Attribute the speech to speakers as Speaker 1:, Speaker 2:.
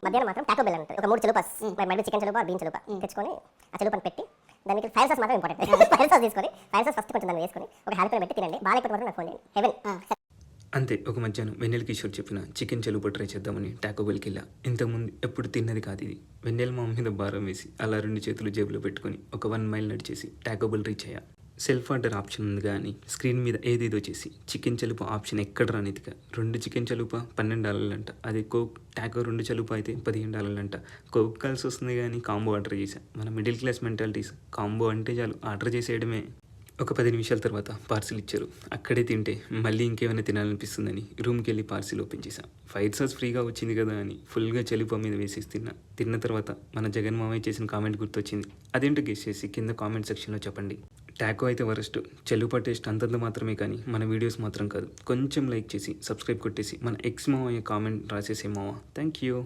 Speaker 1: మధ్యాహ్నం మాత్రం Taco bell ఉంటుంది. ఒక 3 చెలుపాస్, మరి చికెన్ చెలుపా, బీన్ చెలుపా తెచ్చుకొని ఆ చెలుపని పెట్టి దానికి ఫైర్ సాస్ మాత్రం ఇంపార్టెంట్. ఫైర్ సాస్ తీసుకొని ఫైర్ సాస్ ఫస్ట్ కొంచెం దాన్ని వేసుకొని ఒక హ్యాపీ పెట్టి తినండి. బాగా మాత్రం నాకు ఫోన్ చేయండి. హెవెన్.
Speaker 2: అంతే. ఒక మధ్యాహ్నం వెన్నెల కిషోర్ చెప్పిన చికెన్ చెలుప ట్రై చేద్దామని టాకో బెల్కి వెళ్ళా. ఇంతకుముందు ఎప్పుడు తిన్నది కాదు ఇది. వెన్నెల మా మీద భారం వేసి అలా 2 చేతులు జేబులో పెట్టుకొని ఒక 1 మైల్ నడిచేసి టాకో బెల్ రీచ్ అయ్యా. సెల్ఫ్ ఆర్డర్ ఆప్షన్ ఉంది కానీ స్క్రీన్ మీద ఏదేదో చేసి చికెన్ చలుప ఆప్షన్ ఎక్కడ రానిదిగా. 2 చికెన్ చలుప $12 అదే కోక్ టాకో 2 చలుప అయితే $15 కోక్ కలిసి వస్తుంది కానీ కాంబో ఆర్డర్ చేశా. మన మిడిల్ క్లాస్ మెంటాలిటీస్ కాంబో అంటే చాలు ఆర్డర్ చేసేయడమే. ఒక 10 నిమిషాల తర్వాత పార్సిల్ ఇచ్చారు. అక్కడే తింటే మళ్ళీ ఇంకేమైనా తినాలనిపిస్తుందని రూమ్కి వెళ్ళి పార్సిల్ ఓపెన్ చేశాను. ఫైర్ సాస్ ఫ్రీగా వచ్చింది కదా అని ఫుల్గా చెలుప మీద వేసేసి తిన్న తర్వాత మన జగన్ మామయ్య చేసిన కామెంట్ గుర్తొచ్చింది. అదేంటో గెస్ చేసి కింద కామెంట్ సెక్షన్లో చెప్పండి. టాకో అయితే వరస్ట్, చెలుప టేస్ట్ అంతంత మాత్రమే కానీ మన వీడియోస్ మాత్రం కాదు. కొంచెం లైక్ చేసి సబ్స్క్రైబ్ కొట్టేసి మన ఎక్స్ మావయ్య కామెంట్ రాసేసే మావా. Thank you.